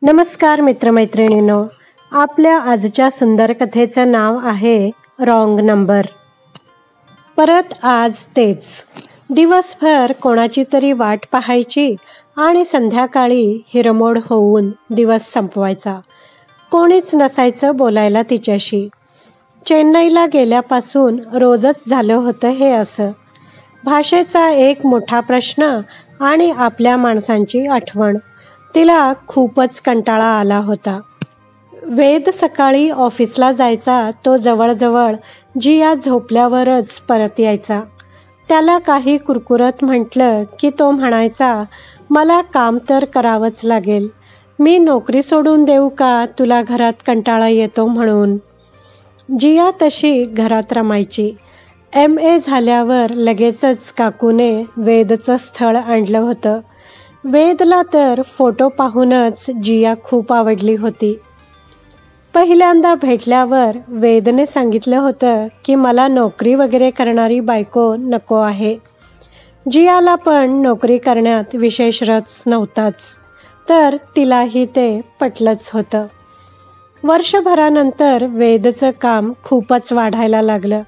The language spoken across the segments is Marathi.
नमस्कार मित्रमैत्रिणींनो, आपल्या आजच्या सुंदर कथेचं नाव आहे रॉंग नंबर. परत आज तेच. दिवसभर कोणाची तरी वाट पाहायची आणि संध्याकाळी हिरमोड होऊन दिवस संपवायचा. कोणीच नसायचं बोलायला तिच्याशी. चेन्नईला गेल्यापासून रोजच झालं होतं हे असं. भाषेचा एक मोठा प्रश्न आणि आपल्या माणसांची आठवण. तिला खूपच कंटाळा आला होता. वेद सकाळी ऑफिसला जायचा. तो जवळजवळ जिया झोपल्यावरच परत यायचा. त्याला काही कुरकुरत म्हटलं की तो म्हणायचा, मला काम तर करावंच लागेल. मी नोकरी सोडून देऊ का तुला घरात कंटाळा येतो म्हणून. जिया तशी घरात रमायची. MA झाल्यावर लगेचच काकूने वेदचं स्थळ आणलं होतं. वेदला तर फोटो पाहूनच जिया खूप आवडली होती. पहिल्यांदा भेटल्यावर वेदने सांगितलं होतं की मला नोकरी वगैरे करणारी बायको नको आहे. जियाला पण नोकरी करण्यात विशेष रस नव्हताच, तर तिलाही ते पटलंच होतं. वर्षभरानंतर वेदचं काम खूपच वाढायला लागलं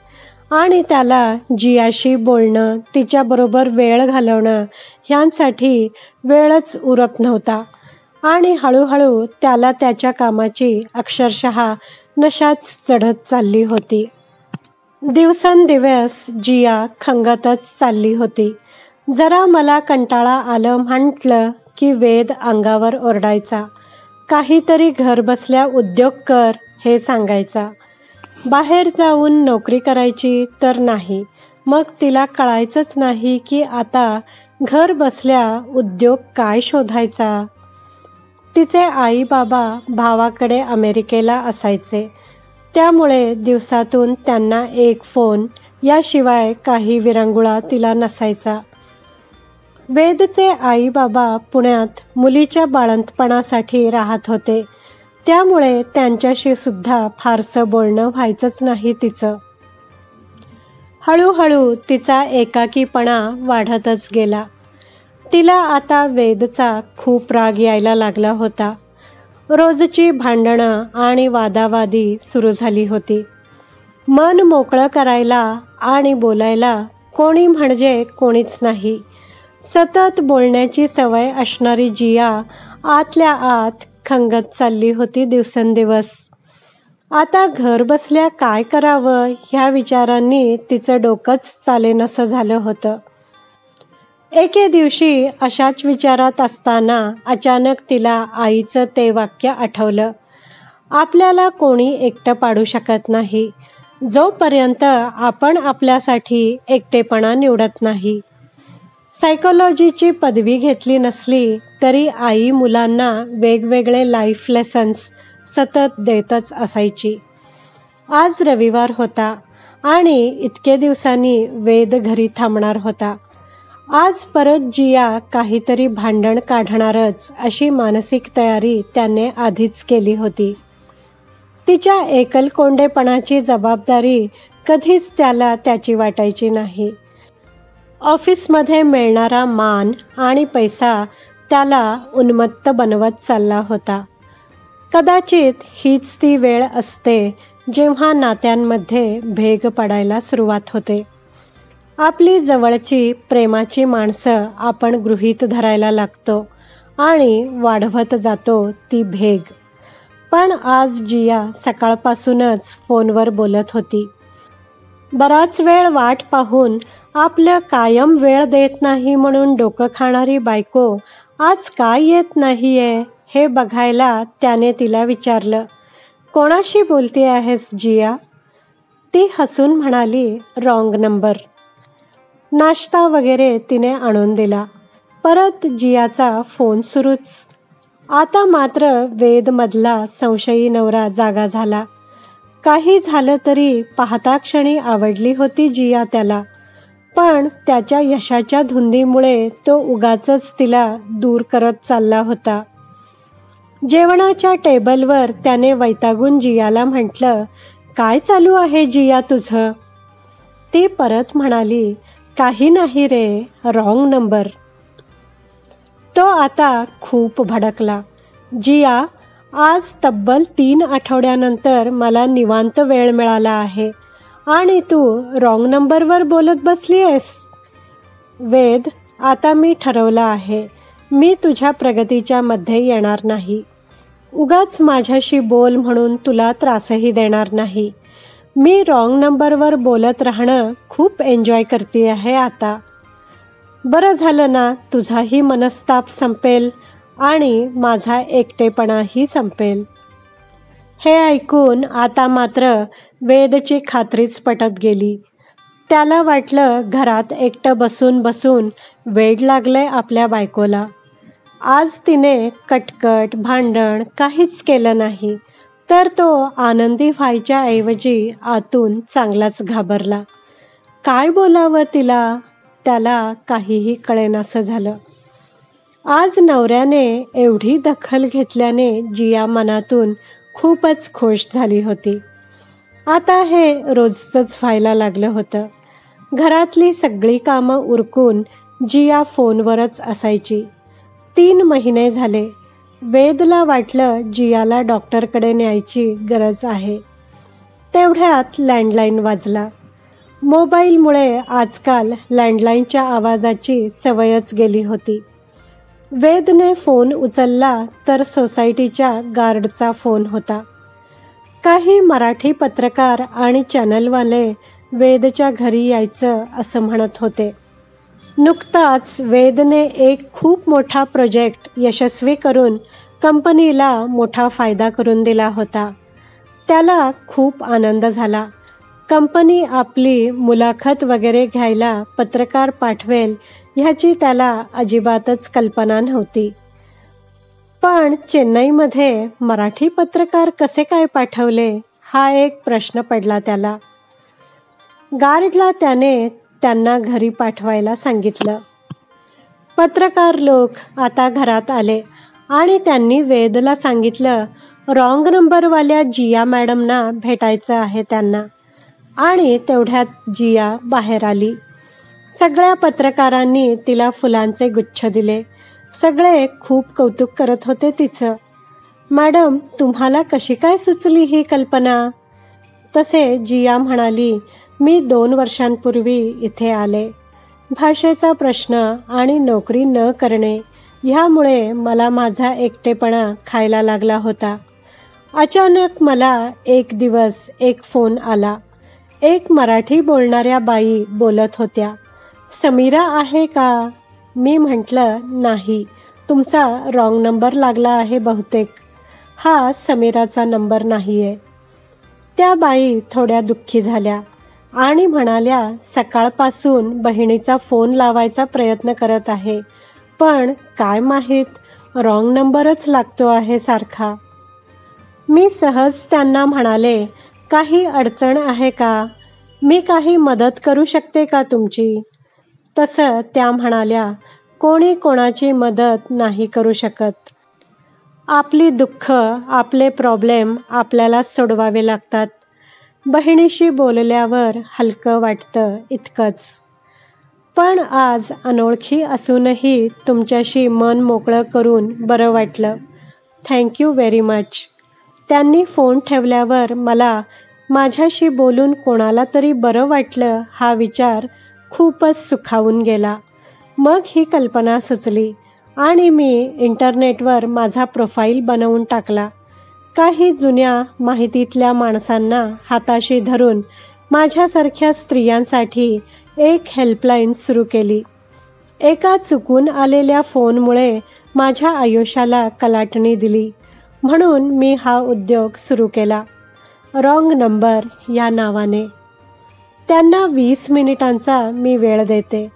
आणि त्याला जियाशी बोलणं, तिच्याबरोबर वेळ घालवणं ह्यांसाठी वेळच उरत नव्हता आणि हळूहळू त्याला त्याच्या कामाची अक्षरशः नशाच चढत चालली होती. दिवसेंदिवस जिया खंगतच चालली होती. जरा मला कंटाळा आलं म्हटलं की वेद अंगावर ओरडायचा. काहीतरी घर बसल्या उद्योग कर हे सांगायचा. बाहेर जाऊन नोकरी करायची तर नाही. मग तिला कळायचंच नाही की आता घर बसल्या उद्योग काय शोधायचा. तिचे आई बाबा भावाकडे अमेरिकेला असायचे, त्यामुळे दिवसातून त्यांना एक फोन याशिवाय काही विरंगुळा तिला नसायचा. वेदचे आई बाबा पुण्यात मुलीच्या बाळंतपणासाठी राहत होते, त्यामुळे त्यांच्याशी सुद्धा फारसं बोलणं व्हायचंच नाही तिचं. हळूहळू तिचा एकाकीपणा वाढतच गेला. तिला आता वेदचा खूप राग यायला लागला होता. रोजची भांडणं आणि वादावादी सुरू झाली होती. मन मोकळं करायला आणि बोलायला कोणी म्हणजे कोणीच नाही. सतत बोलण्याची सवय असणारी जिया आतल्या आत खंगत चालली होती दिवसेंदिवस. आता घर बसल्या काय करावं ह्या विचारांनी तिचं डोकंच चालेनसं झालं होतं. एके दिवशी अशाच विचारात असताना अचानक तिला आईचं ते वाक्य आठवलं, आपल्याला कोणी एकटं पाडू शकत नाही जोपर्यंत आपण आपल्यासाठी एकटेपणा निवडत नाही. सायकोलॉजीची पदवी घेतली नसली तरी आई मुलांना वेगवेगळे लाईफ लेसन्स सतत देतच असायची. आज रविवार होता आणि इतके दिवसांनी वेद घरी थांबणार होता. आज परत जिया काहीतरी भांडण काढणारच अशी मानसिक तयारी त्याने आधीच केली होती. तिच्या एकलकोंडेपणाची जबाबदारी कधीच त्याला त्याची वाटायची नाही. ऑफिसमध्ये मिळणारा मान आणि पैसा त्याला उन्मत्त बनवत चालला होता. कदाचित हीच ती वेळ असते जेव्हा नात्यांमध्ये भेग पडायला सुरुवात होते. आपली जवळची प्रेमाची माणसं आपण गृहीत धरायला लागतो आणि वाढवत जातो ती भेग. पण आज जिया सकाळपासूनच फोनवर बोलत होती. बराच वेळ वाट पाहून आपलं कायम वेळ देत नाही म्हणून डोकं खाणारी बायको आज काय येत नाहीये हे बघायला त्याने तिला विचारलं, कोणाशी बोलते आहेस जिया? ती हसून म्हणाली, रॉंग नंबर. नाश्ता वगैरे तिने आणून दिला. परत जियाचा फोन सुरूच. आता मात्र वेदमधला संशयी नवरा जागा झाला. काही झालं तरी पाहता क्षणी आवडली होती जिया त्याला, पण त्याच्या यशाच्या धुंदीमुळे तो उगाचच तिला दूर करत चालला होता. जेवणाच्या टेबलवर त्याने वैतागून जियाला म्हटलं, काय चालू आहे जिया तुझं? ती परत म्हणाली, काही नाही रे, रॉंग नंबर. तो आता खूप भडकला. जिया, आज तब्बल 3 आठवड्यानंतर मला निवांत वेळ मिळाला आहे आणि तू रॉंग नंबरवर बोलत बसली आहेस. वेद, आता मी ठरवलं आहे, मी तुझ्या प्रगतीच्या मध्ये येणार नाही. उगाच माझ्याशी बोल म्हणून तुला त्रासही देणार नाही. मी रॉंग नंबरवर बोलत राहणं खूप एन्जॉय करते आहे आता. बरं झालं ना, तुझाही मनस्ताप संपेल आणि माझा एकटेपणाही संपेल. हे ऐकून आता मात्र वेदची खात्रीच पटत गेली. त्याला वाटलं घरात एकटं बसून बसून वेड लागलंय आपल्या बायकोला. आज तिने कटकट भांडण काहीच केलं नाही, तर तो आनंदी व्हायच्या ऐवजी आतून चांगलाच घाबरला. काय बोलावं तिला, त्याला काहीही कळेनासं झालं. आज नवऱ्याने एवढी दखल घेतल्याने जिया मनातून खूपच खुश झाली होती. आता हे रोजचंच व्हायला लागलं होतं. घरातली सगळी कामं उरकून जिया फोनवरच असायची. 3 महिने झाले. वेदला वाटलं जियाला डॉक्टरकडे न्यायची गरज आहे. तेवढ्यात लँडलाईन वाजला. मोबाईलमुळे आजकाल लँडलाईनच्या आवाजाची सवयच गेली होती. वेदने फोन उचलला तर सोसायटीच्या गार्डचा फोन होता. काही मराठी पत्रकार आणि चॅनलवाले वेदच्या घरी यायचं असं म्हणत होते. नुकताच वेदने एक खूप मोठा प्रोजेक्ट यशस्वी करून कंपनीला मोठा फायदा करून दिला होता. त्याला खूप आनंद झाला. कंपनी आपली मुलाखत वगैरे घ्यायला पत्रकार पाठवेल ह्याची त्याला अजिबातच कल्पना नव्हती. पण चेन्नईमध्ये मराठी पत्रकार कसे काय पाठवले हा एक प्रश्न पडला त्याला. गार्डला त्याने त्यांना घरी पाठवायला सांगितलं. पत्रकार लोक आता घरात आले आणि त्यांनी वेदला सांगितलं रॉंग नंबरवाल्या जिया मॅडमना भेटायचं आहे त्यांना. आणि तेवढ्यात जिया बाहेर आली. सगळ्या पत्रकारांनी तिला फुलांचे गुच्छ दिले. सगळे खूप कौतुक करत होते तिचं. मॅडम, तुम्हाला कशी काय सुचली ही कल्पना? तसे जिया म्हणाली, मी 2 वर्षांपूर्वी इथे आले. भाषेचा प्रश्न आणि नोकरी न करणे ह्यामुळे मला माझा एकटेपणा खायला लागला होता. अचानक मला एक दिवस एक फोन आला. एक मराठी बोलणाऱ्या बाई बोलत होत्या. समीरा आहे का? मी म्हटलं, नाही, तुमचा रॉंग नंबर लागला आहे बहुतेक. हा समीराचा नंबर नाही आहे. त्या बाई थोड्या दुःखी झाल्या आणि म्हणाल्या, सकाळपासून बहिणीचा फोन लावायचा प्रयत्न करत आहे, पण काय माहीत रॉंग नंबरच लागतो आहे सारखा. मी सहज त्यांना म्हणाले, काही अडचण आहे का? मी काही मदत करू शकते का तुमची? तसं त्या म्हणाल्या, कोणी कोणाची मदत नाही करू शकत. आपली दुःख, आपले प्रॉब्लेम आपल्यालाच सोडवावे लागतात. बहिणीशी बोलल्यावर हलकं वाटतं इतकंच. पण आज अनोळखी असूनही तुमच्याशी मन मोकळं करून बरं वाटलं. Thank you very much. त्यांनी फोन ठेवल्यावर मला माझ्याशी बोलून कोणाला तरी बरं वाटलं हा विचार खूपच सुखावून गेला. मग ही कल्पना सुचली आणि मी इंटरनेटवर माझा प्रोफाईल बनवून टाकला. काही जुन्या माहितीतल्या माणसांना हाताशी धरून माझ्यासारख्या स्त्रियांसाठी एक हेल्पलाईन सुरू केली. एका चुकून आलेल्या फोनमुळे माझ्या आयुष्याला कलाटणी दिली, म्हणून मी हा उद्योग सुरू केला, रॉंग नंबर या नावाने. त्यांना 20 मिनिटांचा मी वेळ देते.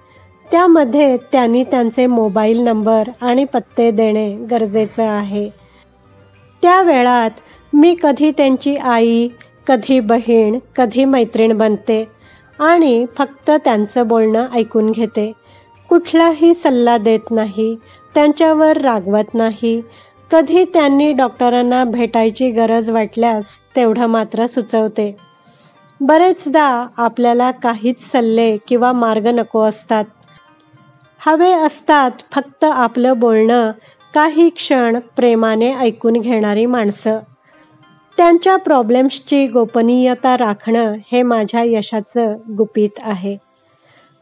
त्यामध्ये त्यांनी त्यांचे मोबाईल नंबर आणि पत्ते देणे गरजेचं आहे. त्या वेळात मी कधी त्यांची आई, कधी बहीण, कधी मैत्रीण बनते आणि फक्त त्यांचं बोलणं ऐकून घेते. कुठलाही सल्ला देत नाही, त्यांच्यावर रागवत नाही. कधी त्यांनी डॉक्टरांना भेटायची गरज वाटल्यास तेवढं मात्र सुचवते. बरेचदा आपल्याला काहीच सल्ले किंवा मार्ग नको असतात. हवे असतात फक्त आपलं बोलणं काही क्षण प्रेमाने ऐकून घेणारी माणसं. त्यांच्या प्रॉब्लेम्सची गोपनीयता राखणं हे माझ्या यशाचं गुपित आहे.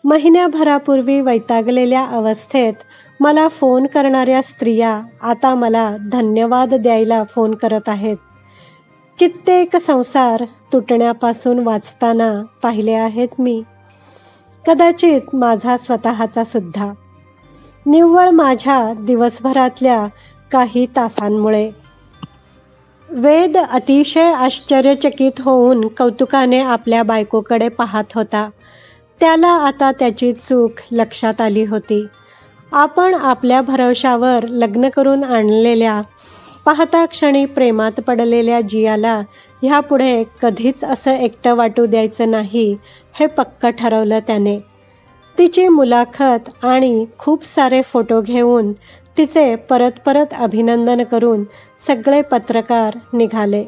महिन्याभरापूर्वी वैतागलेल्या अवस्थेत मला फोन करणाऱ्या स्त्रिया आता मला धन्यवाद द्यायला फोन करत आहेत. कित्येक संसार तुटण्यापासून वाचताना पाहिले आहेत मी, कदाचित माझा स्वतःचा सुद्धा, निव्वळ माझ्या दिवसभरातल्या काही तासांमुळे. वेद अतिशय आश्चर्यचकित होऊन कौतुकाने आपल्या बायकोकडे पाहत होता. त्याला आता त्याची चूक लक्षात आली होती. आपण आपल्या भरवशावर लग्न करून आणलेल्या, पाहता क्षणी प्रेमात पडलेल्या जियाला ह्यापुढे कधीच असं एकटं वाटू द्यायचं नाही हे पक्क ठरवलं त्याने. तिची मुलाखत आणि खूप सारे फोटो घेऊन तिचे परत परत अभिनंदन करून सगळे पत्रकार निघाले.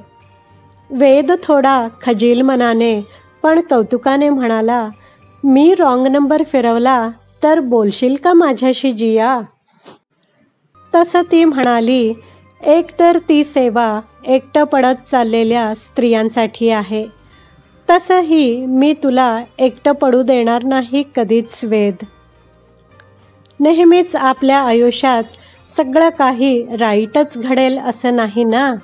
वेद थोडा खजील मनाने पण कौतुकाने म्हणाला, मी रॉंग नंबर फिरवला तर बोलशील का माझ्याशी जिया? तसं ती म्हणाली, एक तर ती सेवा एकटं पडत चाललेल्या स्त्रियांसाठी आहे. तसंही मी तुला एकटं पडू देणार नाही कधीच वेद. नेहमीच आपल्या आयुष्यात सगळं काही राईटच घडेल असं नाही ना.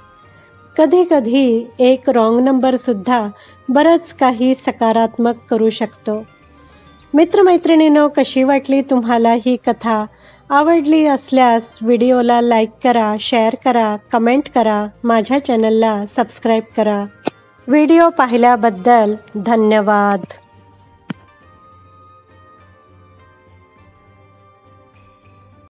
कधी कधी एक रॉंग नंबरसुद्धा बरंच काही सकारात्मक करू शकतो. मित्रमैत्रिणींनो, कशी वाटली तुम्हाला ही कथा? आवडली असल्यास व्हिडिओला लाईक करा, शेअर करा, कमेंट करा, माझ्या चॅनलला सबस्क्राईब करा. व्हिडिओ पाहिल्याबद्दल धन्यवाद.